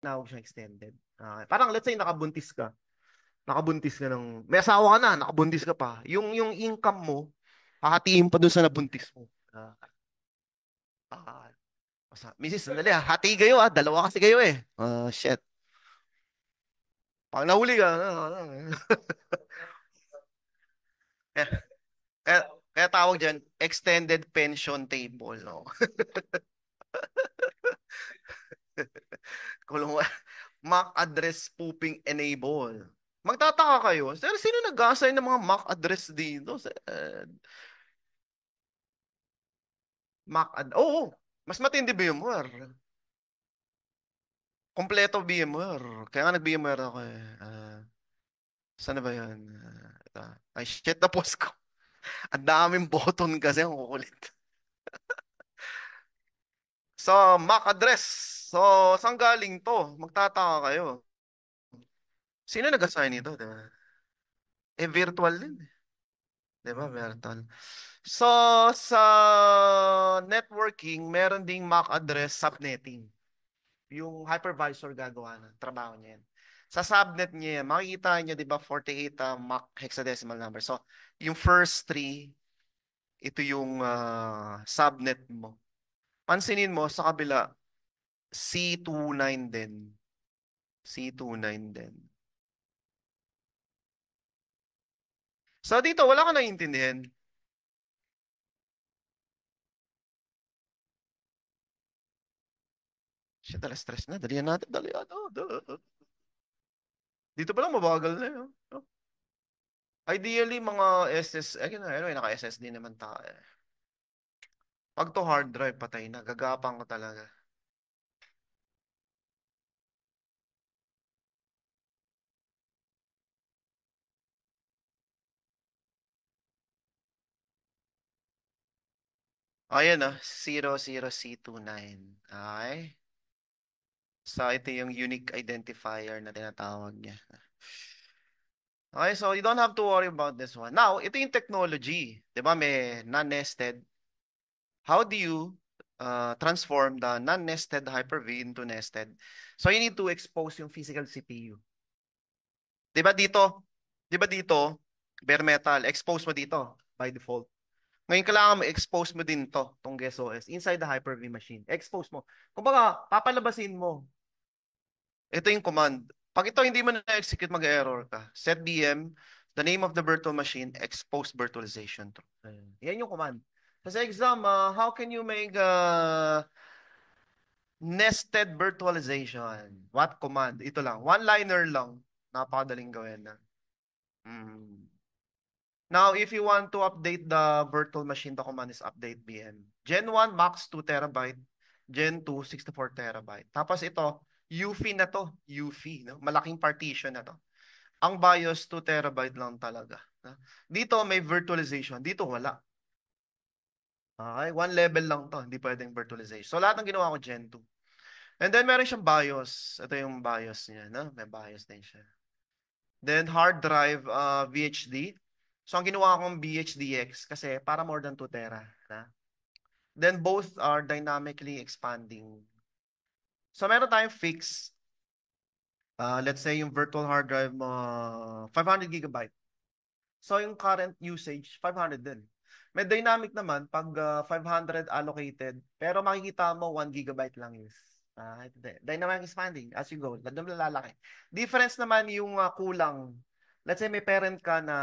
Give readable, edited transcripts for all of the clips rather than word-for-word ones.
tinawag siyang extended. Parang let's say nakabuntis ka. Nakabuntis ka may asawa ka na, nakabuntis ka pa. Yung income mo, hahatiin pa dun sa nabuntis mo. Ah, ah, Mrs. Sandali hati kayo dalawa kasi kayo eh. Shit. Pag nahuli ka, kaya, kaya, kaya tawag dyan, extended pension table, no? Kulong, MAC address spoofing enable. Magtataka kayo, sir, sino nag-assign ng mga MAC address dito? Oo, mas matindi VMware. Kompleto VMware. Kaya nga nag-VMware ako eh. Saan na ba yan? Ito. Ay, shit, na post ko. Ang daming button kasi ang kukulit. So, MAC address. So, saan galing to? Magtataka kayo. Sino nag-assign nito? Diba? Virtual din. Diba? Virtual. So, sa networking, meron ding MAC address subnetting. Yung hypervisor gagawa ng trabaho niya yan. Sa subnet niya yan, makikita niyo, di ba, 48 MAC hexadecimal number. So, yung first three, ito yung subnet mo. Pansinin mo, sa kabila, C29 din. C29 din. So, dito, wala ka naiintindihan. Shit, stress na. Dalihan natin. Dalihan. Dito pa lang, mabagal na yun. Ideally, mga anyway, naka-SSD naman tayo. Pag to hard drive, patay na. Gagapang ko talaga. Ayan 00C29. Okay. So, ito yung unique identifier na tinatawag niya. Okay, so you don't have to worry about this one. Now, ito yung technology. Di ba, may non-nested. How do you transform the non-nested Hyper-V into nested? So, you need to expose yung physical CPU. Di ba dito? Di ba dito? Bare metal. Expose mo dito by default. Ngayon, kailangan mo expose mo din tong Guess OS, inside the Hyper-V machine. Expose mo. Kumbaga, papalabasin mo. Ito yung command. Pag ito hindi mo na-execute, mag-error ka. Set VM, the name of the virtual machine, expose virtualization true. Yan yung command. Sa exam, how can you make nested virtualization? What command? Ito lang. One-liner lang. Napakadaling gawin na. Mm. Now, if you want to update the virtual machine, the command is update VM. Gen 1, max 2 terabyte. Gen 2, 64 terabyte. Tapos ito, UFI na to. UFI. No? Malaking partition na to. Ang BIOS, 2 terabyte lang talaga. No? Dito, may virtualization. Dito, wala. Okay? One level lang to. Hindi pwedeng virtualization. So, lahat ng ginawa ko, Gen 2. And then, meron siyang BIOS. Ito yung BIOS niya. No? May BIOS din siya. Then hard drive VHD. So ang ginawa kong VHDX kasi para more than 2 tera. Na? Then both are dynamically expanding. So meron tayong fix. Let's say yung virtual hard drive mo 500 gigabyte. So yung current usage 500 din. May dynamic naman pag 500 allocated pero makikita mo 1 gigabyte lang is. Dynamic expanding as you go. Lalaki. Difference naman yung kulang. Let's say may parent ka na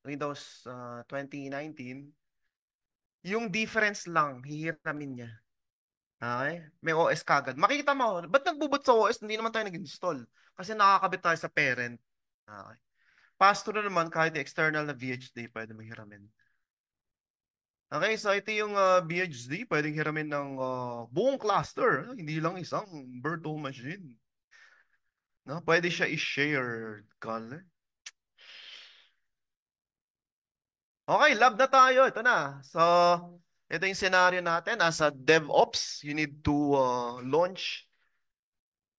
Windows 2019, yung difference lang, hihiramin niya. Okay? May OS kagad. Makikita mo, ba't nagbubot sa OS? Hindi naman tayo nag-install. Kasi nakakabit tayo sa parent. Okay. Pass-through naman, kahit external na VHD, pwede mahiramin. Okay, so ito yung VHD, pwedeng hiramin ng buong cluster. Hindi lang isang virtual machine. No? Pwede siya i-share. Color. Okay, lab na tayo. Ito na. So, ito yung scenario natin. As a DevOps, you need to launch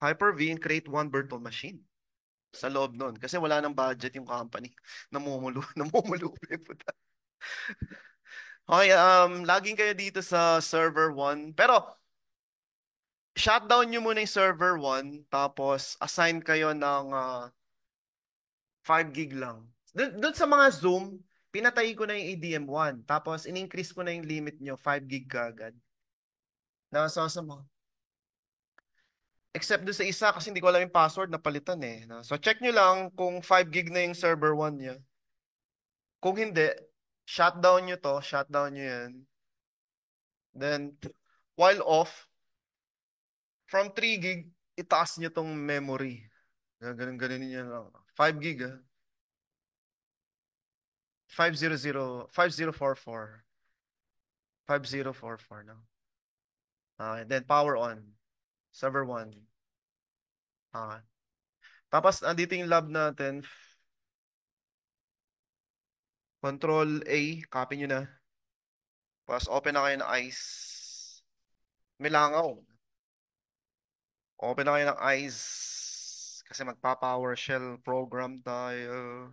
Hyper-V and create one virtual machine sa loob nun. Kasi wala nang budget yung company. Namumulo. Namumulo. Okay, laging kayo dito sa server 1. Pero, shutdown nyo muna yung server 1, tapos assign kayo ng 5 gig lang. Doon sa mga Zoom, pinatay ko na yung ADM1. Tapos, in-increase ko na yung limit nyo, 5 gig kagad. Nasa mo. Except doon sa isa, kasi hindi ko alam yung password, napalitan eh. No? So, check nyo lang kung 5 gig na yung server 1 niya. Kung hindi, shutdown nyo yan. Then, while off, from 3 gig, itaas nyo tong memory. Ganun nyo lang. 5 gig 500, 5044 no? Then power on. Server 1. Okay. Tapos, andito yung lab natin. Control A, copy nyo na. Tapos, open na kayo ng ICE. May langaw. Open na kayo ng ICE. Kasi magpa-PowerShell program tayo.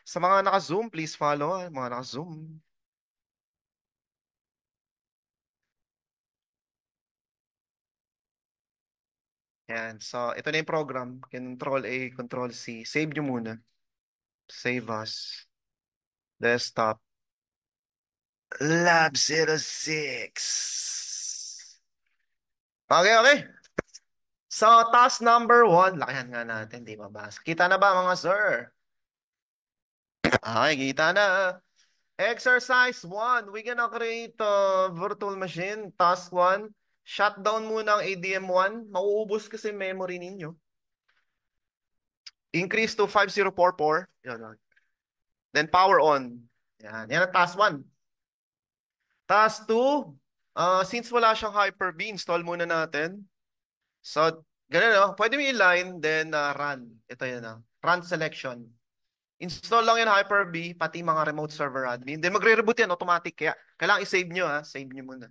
Sa mga naka-Zoom, please follow mga naka-Zoom. Yan. So, ito na yung program. Control A, Control C. Save nyo muna. Save as. Desktop. Lab 06. Okay, okay. So, task number 1. Lakihan nga natin, di ba ba? Kita na ba mga sir? Okay, kita na. Exercise 1. We're gonna create a virtual machine. Task 1. Shutdown muna ang ADM1. Mauubos kasi memory ninyo. Increase to 5044. Yan. Then power on. Yan. Yan ang task 1. Task 2. Since wala siyang Hyper-V, install muna natin. So, ganun, no? Pwede mo i-line, then run. Ito yun, no? Run selection. Install lang yan Hyper-V, pati mga remote server admin. Then magre-reboot yan automatic. Kaya kailangan i-save nyo, ha? Save nyo muna.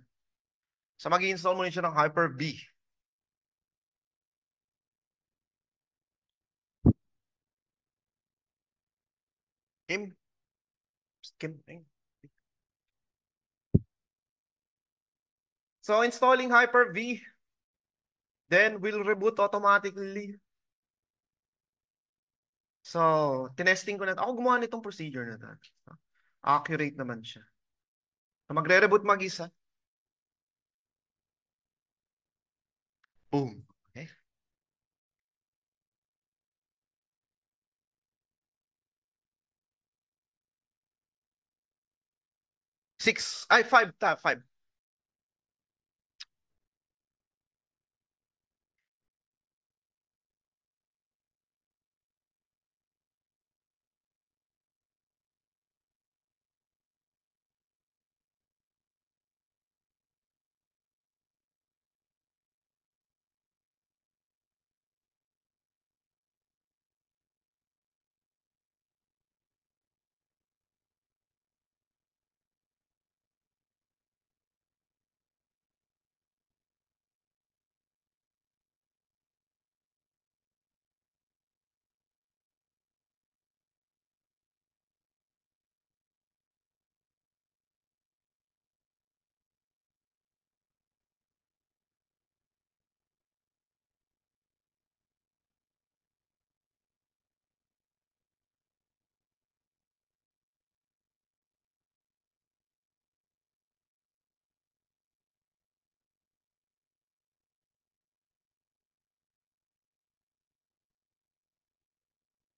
So, mag-i-install muna siya ng Hyper-V. Kim? Kim? So, installing Hyper-V. Then, will reboot automatically. So, tinesting ko na. Ako gumawa nitong procedure na to. Accurate naman siya. So, magre-reboot mag-isa. Boom. Okay. 5 ta, 5.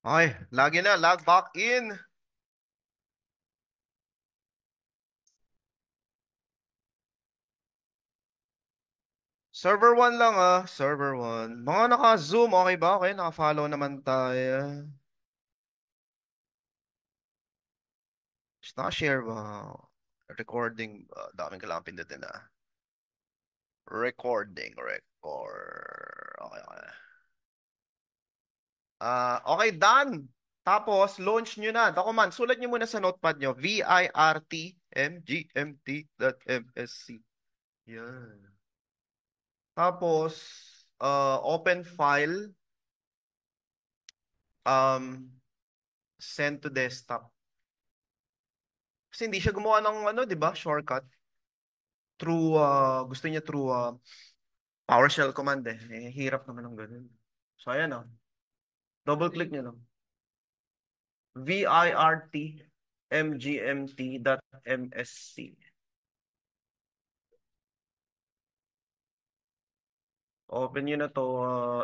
Okay, lagi na, log back in. Server 1 lang server 1. Mga naka-Zoom, okay ba? Okay, naka-follow naman tayo. Naka-share ba? Recording, daming kailangan pindutin na. Recording, record. Okay, okay. Okay, done. Tapos, launch nyo na. The command, sulat nyo muna sa notepad nyo. virtmgmt.msc. Yan. Tapos, open file, um, send to desktop. Kasi hindi siya gumawa ng ano, 'di ba? Shortcut. Through gusto niya through PowerShell command eh. Hirap naman ng ganun. So, ayan o. Double click nyo lang. virtmgmt.msc. Open nyo na to.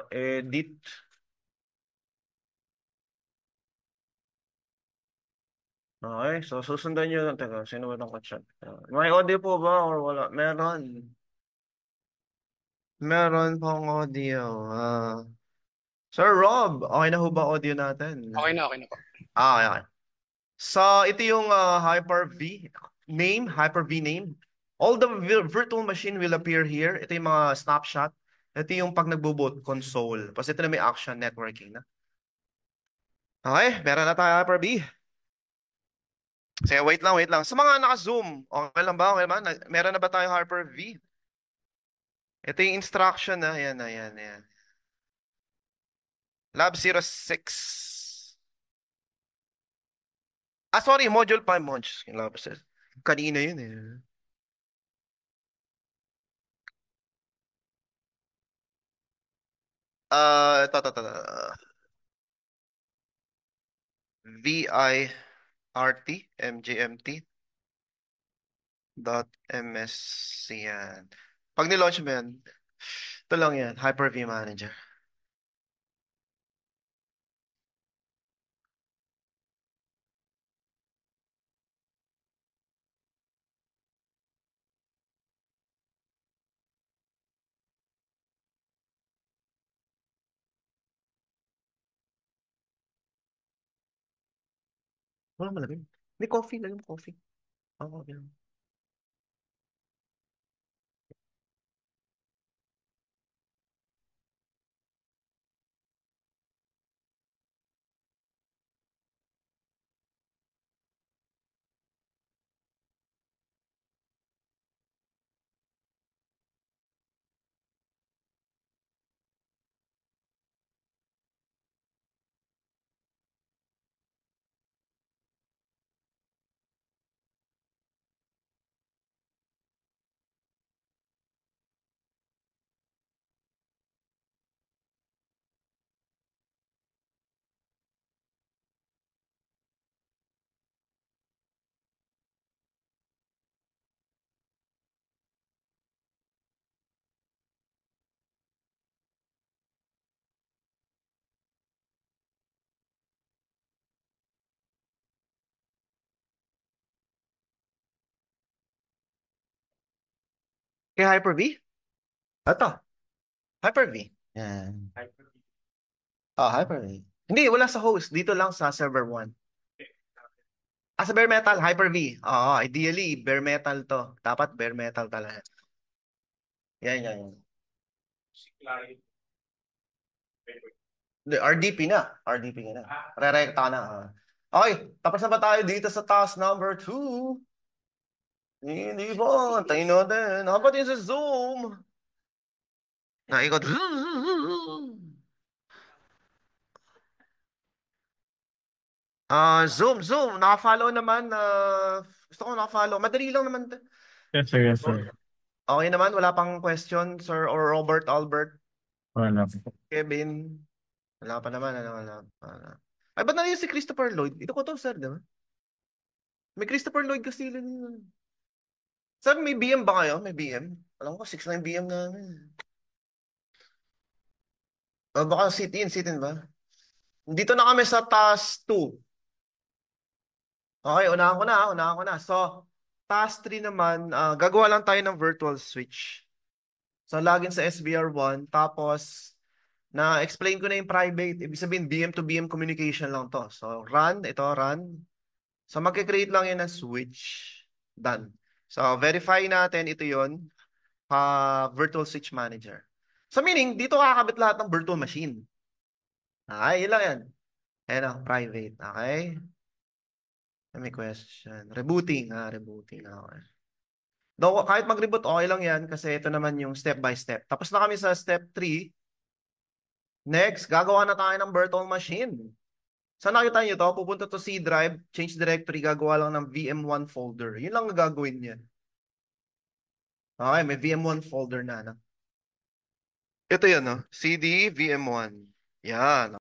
Edit. Okay, so susundan nyo lang. Teka, sino ba itong chat? May audio po ba or wala? Meron. Meron pong audio. Sir Rob, okay na ho ba audio natin? Okay na po. Okay, okay. So, ito yung Hyper-V name, Hyper-V name. All the virtual machine will appear here. Ito yung mga snapshot. Ito yung pag nagbo-boot console. Tapos ito na may action networking na. Okay, meron na tayo Hyper-V. Sige, wait lang, wait lang. Sa mga naka-zoom, okay lang ba? Okay ba? Meron na ba tayo Hyper-V? Ito yung instruction na. Ayan, ayan, ayan. Lab 06. Sorry, module 5 modules. Lab 06. Kanina yun eh. Ito. VIRT, MGMT, .msc yan. Pag nilaunch mo yan, ito lang yan, Hyper-V Manager. Wala malamig. May coffee lang yung coffee. Okay lang. Kaya Hyper-V? Ito, Hyper-V. Yan. Hyper-V. Hindi, wala sa host. Dito lang sa server 1. Sa bare metal, Hyper-V. Ideally, bare metal to. Dapat bare metal talaga. Yan. RDP na. RDP na. Re-recta na. Okay, tapos na ba tayo dito sa task number 2? Hindi ba? Tayo natin. How about yung sa Zoom? Naikot. Zoom. Naka-follow naman. Gusto ko naka-follow. Madali lang naman. Yes, sir. Yes, sir. Okay naman. Wala pang question, Sir or Robert, Albert, Wala po. Kevin. Wala pa naman. Wala pa. Ay, ba't na yun si Christopher Lloyd? Ito ko to, sir, di ba? May Christopher Lloyd Castillo. Sir, may BM ba kayo? May BM? Alam ko, 6'9" BM namin. Baka sit-in ba? Dito na kami sa task 2. Okay, unahan ko na. So, task 3 naman, gagawa lang tayo ng virtual switch. So, login sa SBR1, tapos, na-explain ko na yung private. Ibig sabihin, BM to BM communication lang to. So, run. So, mag-create lang yan ng switch. Done. So, verify natin, ito yon virtual switch manager. So, meaning, dito kakabit lahat ng virtual machine. Okay, yun lang yan. Ayan o, private. Okay? May question. Rebooting. Rebooting. Okay. Though, kahit mag-reboot, okay lang yan kasi ito naman yung step by step. Tapos na kami sa step 3. Next, gagawa na tayo ng virtual machine. Saan nakita nyo to? Pupunta to C drive, change directory, gagawa lang ng VM1 folder. Yun lang ang gagawin niya. Okay, may VM1 folder na. Ito yan, no? CD VM1. Yan.